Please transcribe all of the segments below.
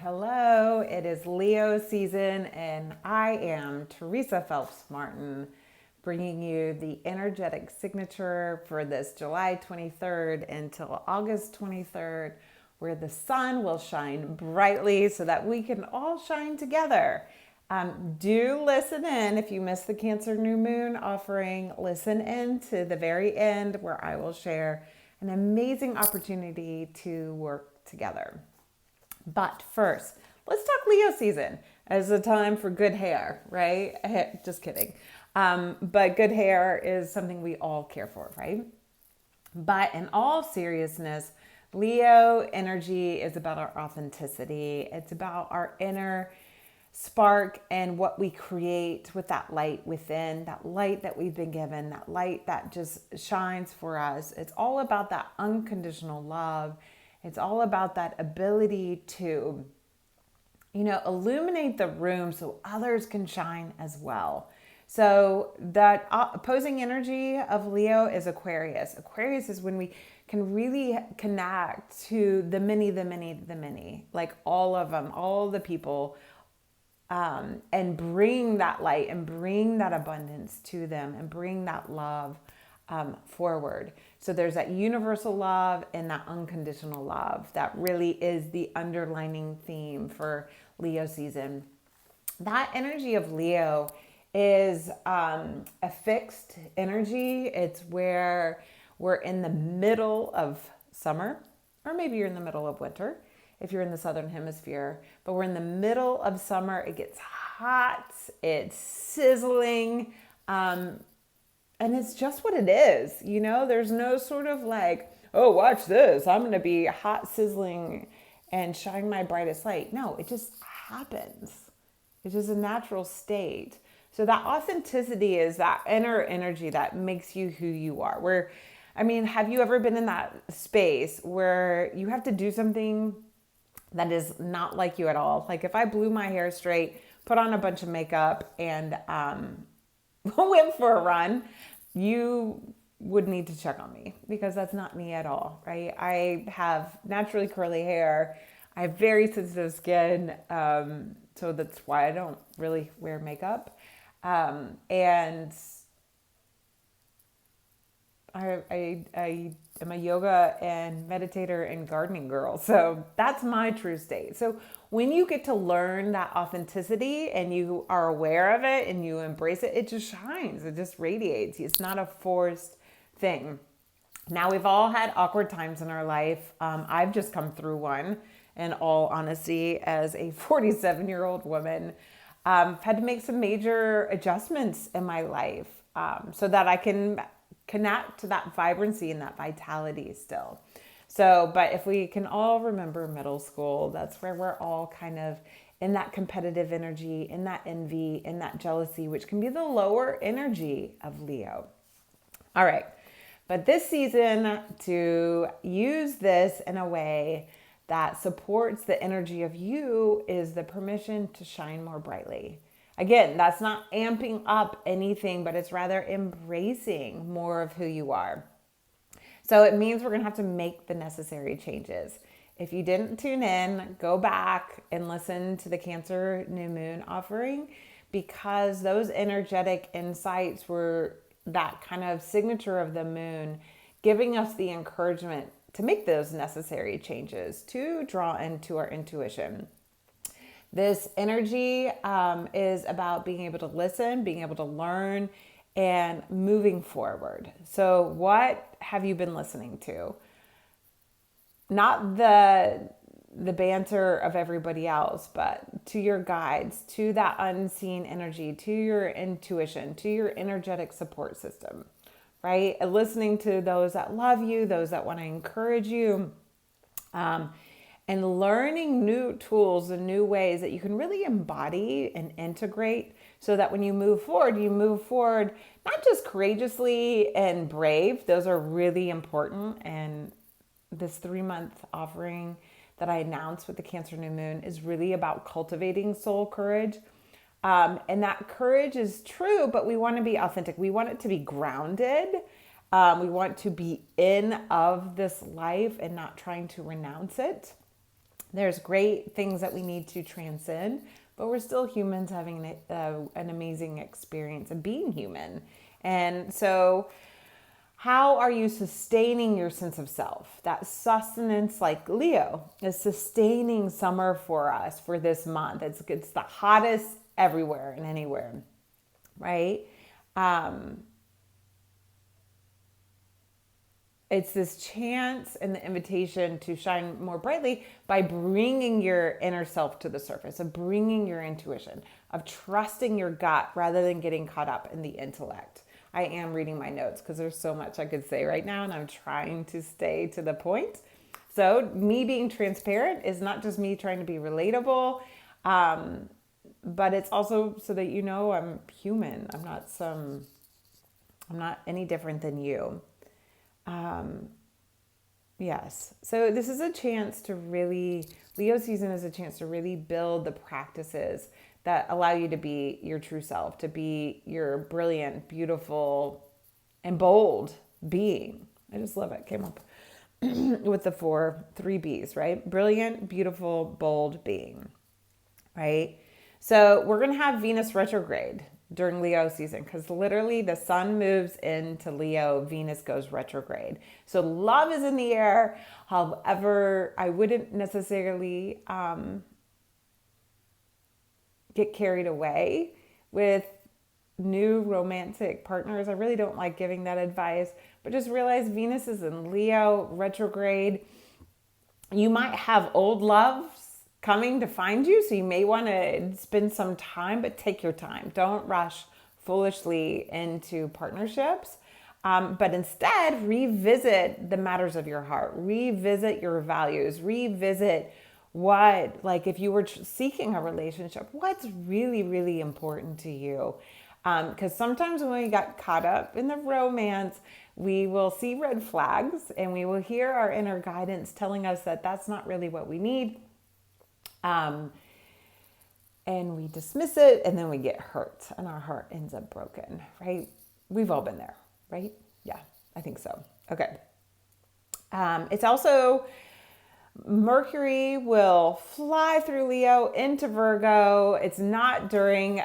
Hello, it is Leo season, and I am Teresa Phelps Martin, bringing you the energetic signature for this July 23rd until August 23rd, where the sun will shine brightly so that we can all shine together. Do listen in if you missed the Cancer New Moon offering. Listen in to the very end where I will share an amazing opportunity to work together. But first, let's talk Leo season as a time for good hair, right? Just kidding. But good hair is something we all care for, right? But in all seriousness, Leo energy is about our authenticity. It's about our inner spark and what we create with that light within, that light that we've been given, that light that just shines for us. It's all about that unconditional love. It's all about that ability to, illuminate the room so others can shine as well. So that opposing energy of Leo is Aquarius. Aquarius is when we can really connect to the many, like all of them, all the people, and bring that light and bring that abundance to them and bring that love forward. So there's that universal love and that unconditional love that really is the underlining theme for Leo season. That energy of Leo is a fixed energy. It's where we're in the middle of summer, or maybe you're in the middle of winter if you're in the southern hemisphere, but we're in the middle of summer. It gets hot, it's sizzling, and it's just what it is. There's no sort of like, oh, watch this, I'm going to be hot, sizzling, and shine my brightest light. No, it just happens. It's just a natural state. So that authenticity is that inner energy that makes you who you are. Have you ever been in that space where you have to do something that is not like you at all? Like if I blew my hair straight, put on a bunch of makeup, and went for a run, you would need to check on me because that's not me at all, right? I have naturally curly hair. I have very sensitive skin, so that's why I don't really wear makeup. And I am a yoga and meditator and gardening girl. So that's my true state. So when you get to learn that authenticity and you are aware of it and you embrace it, it just shines. It just radiates. It's not a forced thing. Now, we've all had awkward times in our life. I've just come through one, in all honesty, as a 47-year-old woman. Had to make some major adjustments in my life so that I can connect to that vibrancy and that vitality still. So, but if we can all remember middle school, that's where we're all kind of in that competitive energy, in that envy, in that jealousy, which can be the lower energy of Leo. All right. But this season, to use this in a way that supports the energy of you is the permission to shine more brightly. Again, that's not amping up anything, but it's rather embracing more of who you are. So it means we're going to have to make the necessary changes. If you didn't tune in, go back and listen to the Cancer New Moon offering, because those energetic insights were that kind of signature of the moon, giving us the encouragement to make those necessary changes, to draw into our intuition. This energy is about being able to listen, being able to learn, and moving forward. So what have you been listening to? Not the banter of everybody else, but to your guides, to that unseen energy, to your intuition, to your energetic support system, right? And listening to those that love you, those that want to encourage you, and learning new tools and new ways that you can really embody and integrate so that when you move forward not just courageously and brave. Those are really important. And this 3-month offering that I announced with the Cancer New Moon is really about cultivating soul courage. And that courage is true, but we want to be authentic. We want it to be grounded. We want to be in of this life and not trying to renounce it. There's great things that we need to transcend, but we're still humans having an amazing experience of being human. And so, how are you sustaining your sense of self? That sustenance, like Leo, is sustaining summer for us for this month. It's the hottest everywhere and anywhere, right? It's this chance and the invitation to shine more brightly by bringing your inner self to the surface, of bringing your intuition, of trusting your gut rather than getting caught up in the intellect. I am reading my notes because there's so much I could say right now, and I'm trying to stay to the point. So me being transparent is not just me trying to be relatable, but it's also so that you know I'm human. I'm not any different than you. Yes. So this is a chance to really, Leo season is a chance to really build the practices that allow you to be your true self, to be your brilliant, beautiful, and bold being. I just love it. Came up with the three B's, right? Brilliant, beautiful, bold being, right? So we're going to have Venus retrograde during Leo season because literally the sun moves into Leo, Venus goes retrograde. So love is in the air. However, I wouldn't necessarily get carried away with new romantic partners. I really don't like giving that advice, but just realize Venus is in Leo retrograde. You might have old loves coming to find you, so you may want to spend some time, but take your time. Don't rush foolishly into partnerships, but instead revisit the matters of your heart, revisit your values, revisit what, like if you were seeking a relationship, what's really, really important to you. Because sometimes when we got caught up in the romance, we will see red flags and we will hear our inner guidance telling us that that's not really what we need. And we dismiss it and then we get hurt and our heart ends up broken, right? We've all been there, right? Yeah, I think so. Okay. It's also Mercury will fly through Leo into Virgo. It's not during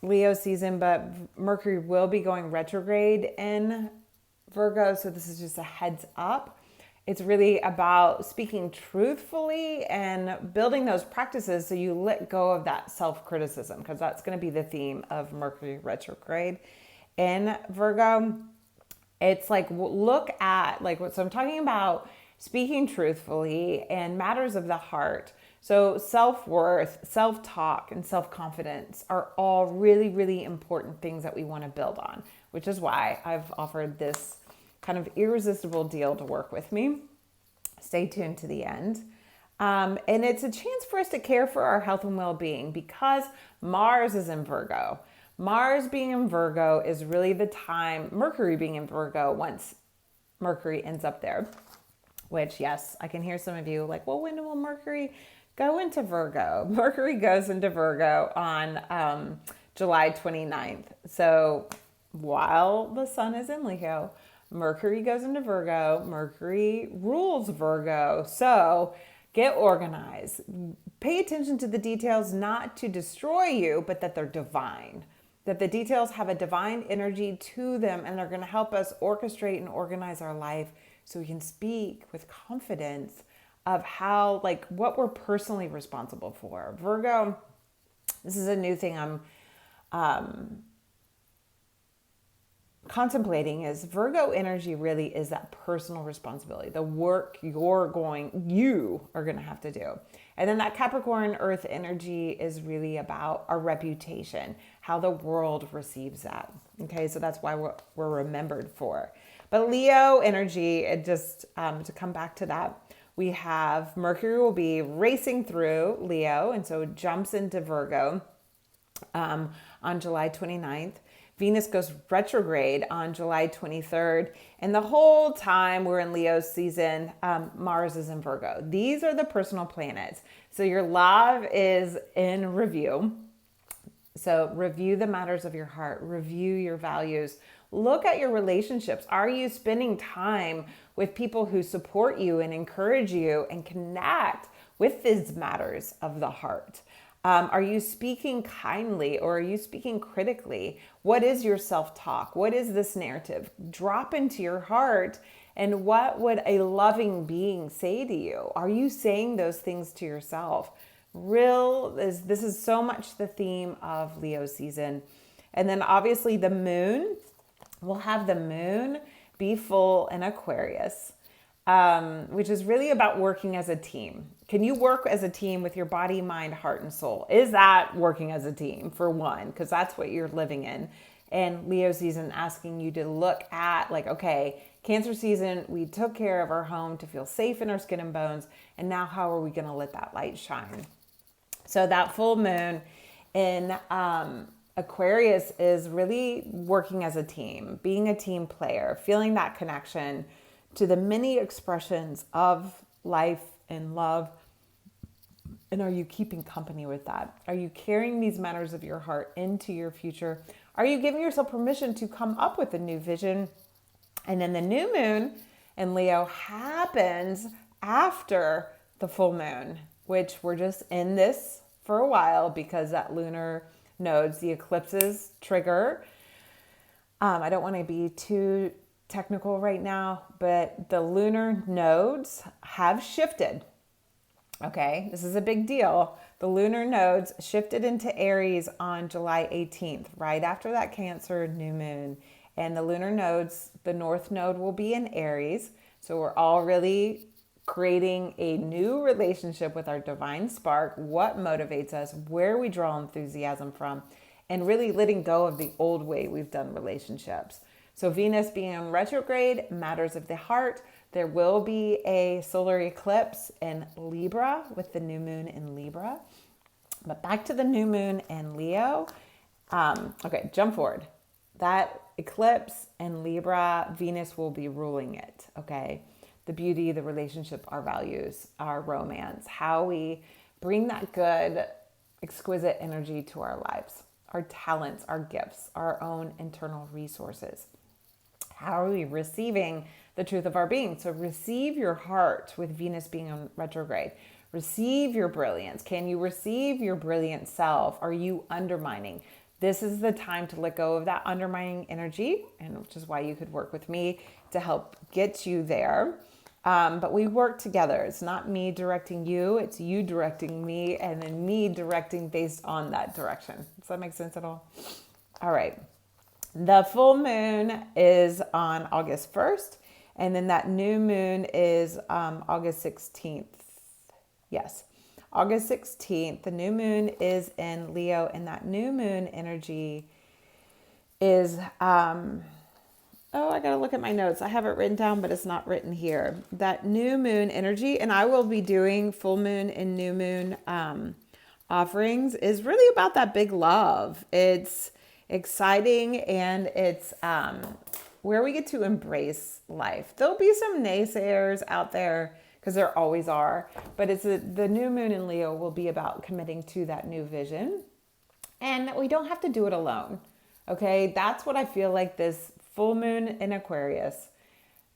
Leo season, but Mercury will be going retrograde in Virgo. So this is just a heads up. It's really about speaking truthfully and building those practices so you let go of that self-criticism, because that's going to be the theme of Mercury retrograde in Virgo. It's like, look at, like, so I'm talking about speaking truthfully and matters of the heart. So self-worth, self-talk, and self-confidence are all really, really important things that we want to build on, which is why I've offered this kind of irresistible deal to work with me. Stay tuned to the end. And it's a chance for us to care for our health and well-being because Mars is in Virgo. Mars being in Virgo is really the time, Mercury being in Virgo, once Mercury ends up there, which, yes, I can hear some of you like, well, when will Mercury go into Virgo? Mercury goes into Virgo on July 29th. So while the sun is in Leo, Mercury goes into Virgo. Mercury rules Virgo. So get organized. Pay attention to the details, not to destroy you, but that they're divine. That the details have a divine energy to them and they're going to help us orchestrate and organize our life so we can speak with confidence of how, like, what we're personally responsible for. Virgo, this is a new thing I'm contemplating, is Virgo energy really is that personal responsibility, the work you are going to have to do. And then that Capricorn earth energy is really about our reputation, how the world receives that. Okay, so that's why we're remembered for. But Leo energy, it just, to come back to that, we have Mercury will be racing through Leo, and so it jumps into Virgo on July 29th. Venus goes retrograde on July 23rd. And the whole time we're in Leo season, Mars is in Virgo. These are the personal planets. So your love is in review. So review the matters of your heart. Review your values. Look at your relationships. Are you spending time with people who support you and encourage you and connect with these matters of the heart? Are you speaking kindly or are you speaking critically? What is your self-talk? What is this narrative? Drop into your heart, and what would a loving being say to you? Are you saying those things to yourself? This is so much the theme of Leo season. And then obviously the moon, we'll have the moon be full in Aquarius, which is really about working as a team. Can you work as a team with your body, mind, heart, and soul? Is that working as a team, for one? Because that's what you're living in. And Leo season asking you to look at like, okay, Cancer season, we took care of our home to feel safe in our skin and bones. And now how are we going to let that light shine? So that full moon in Aquarius is really working as a team, being a team player, feeling that connection to the many expressions of life and love. And are you keeping company with that? Are you carrying these matters of your heart into your future? Are you giving yourself permission to come up with a new vision? And then the new moon in Leo happens after the full moon, which we're just in this for a while because that lunar nodes, the eclipses trigger. I don't want to be too technical right now, but the lunar nodes have shifted. Okay, this is a big deal. The lunar nodes shifted into Aries on July 18th, right after that Cancer new moon. And the lunar nodes, the North Node will be in Aries. So we're all really creating a new relationship with our divine spark, what motivates us, where we draw enthusiasm from, and really letting go of the old way we've done relationships. So Venus being in retrograde, matters of the heart. There will be a solar eclipse in Libra with the new moon in Libra. But back to the new moon in Leo. Okay, jump forward. That eclipse in Libra, Venus will be ruling it, okay? The beauty, the relationship, our values, our romance, how we bring that good, exquisite energy to our lives, our talents, our gifts, our own internal resources. How are we receiving the truth of our being? So receive your heart with Venus being in retrograde. Receive your brilliance. Can you receive your brilliant self? Are you undermining? This is the time to let go of that undermining energy, and which is why you could work with me to help get you there. But we work together. It's not me directing you. It's you directing me and then me directing based on that direction. Does that make sense at all? All right. The full moon is on August 1st. And then that new moon is August 16th. Yes. August 16th, the new moon is in Leo, and that new moon energy is, I gotta look at my notes. I have it written down, but it's not written here. That new moon energy, and I will be doing full moon and new moon offerings, is really about that big love. It's exciting, and it's where we get to embrace life. There'll be some naysayers out there, because there always are, but the new moon in Leo will be about committing to that new vision, and we don't have to do it alone. Okay, that's what I feel like this full moon in Aquarius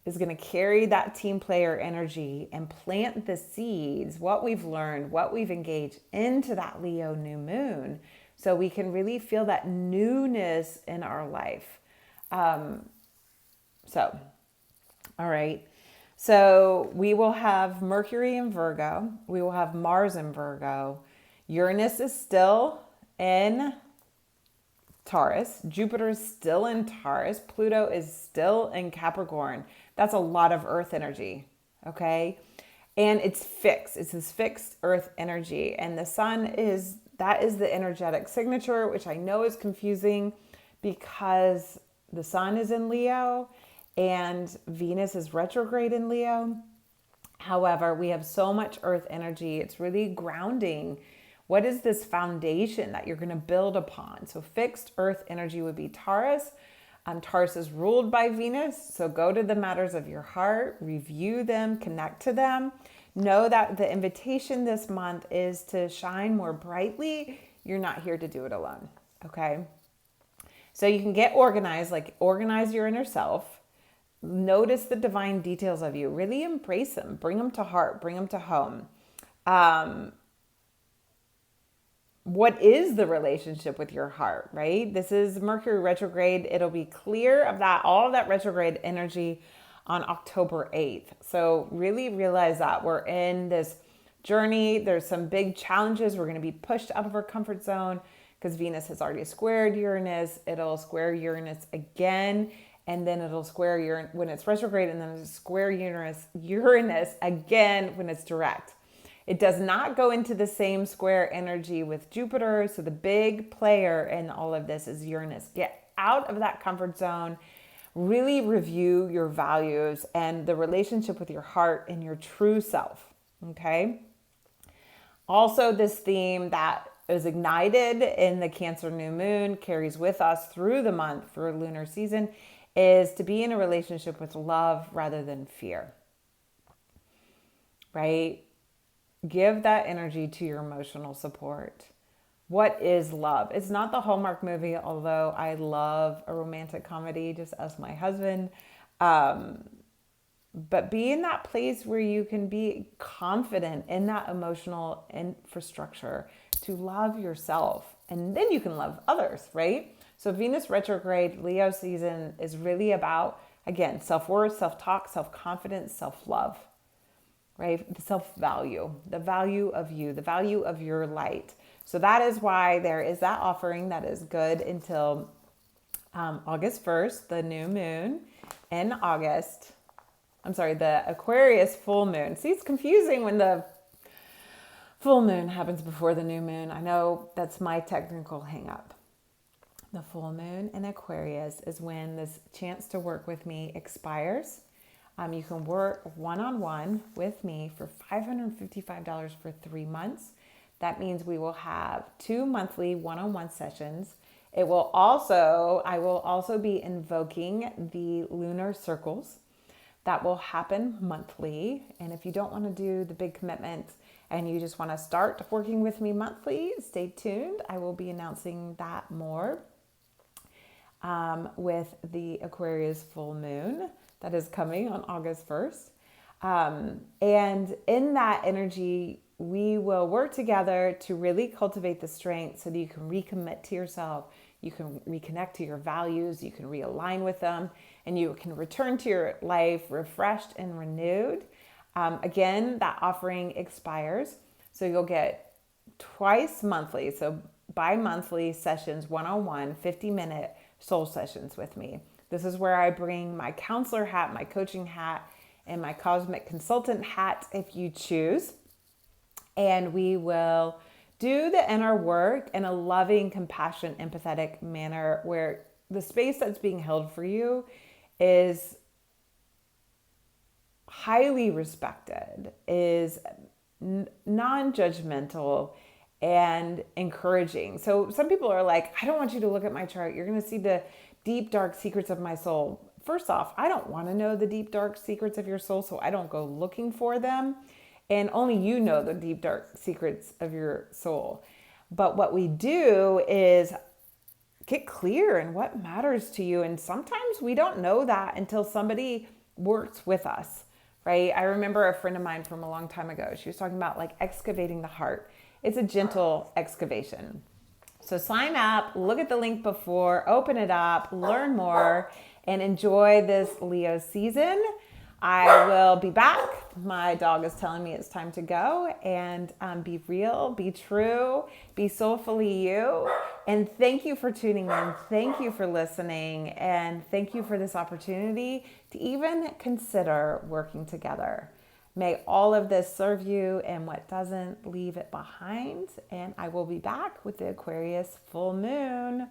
is going to carry, that team player energy, and plant the seeds, what we've learned, what we've engaged into that Leo new moon, so we can really feel that newness in our life. All right. So we will have Mercury in Virgo. We will have Mars in Virgo. Uranus is still in Taurus. Jupiter is still in Taurus. Pluto is still in Capricorn. That's a lot of earth energy, okay? And it's fixed. It's this fixed earth energy. And the sun that is the energetic signature, which I know is confusing because the sun is in Leo and Venus is retrograde in Leo. However, we have so much earth energy. It's really grounding. What is this foundation that you're going to build upon? So fixed earth energy would be Taurus. Taurus is ruled by Venus. So go to the matters of your heart, review them, connect to them. Know that the invitation this month is to shine more brightly. You're not here to do it alone. Okay. So you can get organized, like organize your inner self. Notice the divine details of you. Really embrace them. Bring them to heart. Bring them to home. Um, what is the relationship with your heart, right? This is Mercury retrograde. It'll be clear of that, all of that retrograde energy on October 8th. So really realize that we're in this journey. There's some big challenges. We're going to be pushed out of our comfort zone because Venus has already squared Uranus. It'll square Uranus again, and then it'll square Uranus when it's retrograde, and then it'll square Uranus again when it's direct. It does not go into the same square energy with Jupiter. So the big player in all of this is Uranus. Get out of that comfort zone. Really review your values and the relationship with your heart and your true self. Okay. Also, this theme that is ignited in the Cancer new moon carries with us through the month for lunar season is to be in a relationship with love rather than fear. Right? Give that energy to your emotional support. What is love? It's not the Hallmark movie, although I love a romantic comedy, just as my husband. But be in that place where you can be confident in that emotional infrastructure to love yourself. And then you can love others, right? So Venus retrograde, Leo season is really about, again, self-worth, self-talk, self-confidence, self-love. Right? The self-value, the value of you, the value of your light. So that is why there is that offering that is good until August 1st, the new moon in August. I'm sorry, the Aquarius full moon. See, it's confusing when the full moon happens before the new moon. I know that's my technical hang up. The full moon in Aquarius is when this chance to work with me expires. You can work one-on-one with me for $555 for 3 months. That means we will have 2 monthly one-on-one sessions. I will also be invoking the lunar circles that will happen monthly. And if you don't want to do the big commitment and you just want to start working with me monthly, stay tuned. I will be announcing that more with the Aquarius full moon that is coming on August 1st. And in that energy, we will work together to really cultivate the strength so that you can recommit to yourself, you can reconnect to your values, you can realign with them, and you can return to your life refreshed and renewed. Again, that offering expires. So you'll get twice monthly, so bi-monthly sessions, one-on-one, 50-minute soul sessions with me. This is where I bring my counselor hat, my coaching hat, and my cosmic consultant hat if you choose. And we will do the inner work in a loving, compassionate, empathetic manner where the space that's being held for you is highly respected, is non-judgmental, and encouraging. So some people are like, I don't want you to look at my chart. You're going to see the deep, dark secrets of my soul. First off, I don't want to know the deep, dark secrets of your soul, so I don't go looking for them. And only you know the deep, dark secrets of your soul. But what we do is get clear in what matters to you. And sometimes we don't know that until somebody works with us, right? I remember a friend of mine from a long time ago. She was talking about like excavating the heart. It's a gentle excavation. So sign up, look at the link before, open it up, learn more, and enjoy this Leo season. I will be back. My dog is telling me it's time to go. And be real, be true, be soulfully you. And thank you for tuning in. Thank you for listening. And thank you for this opportunity to even consider working together. May all of this serve you, and what doesn't, leave it behind. And I will be back with the Aquarius full moon.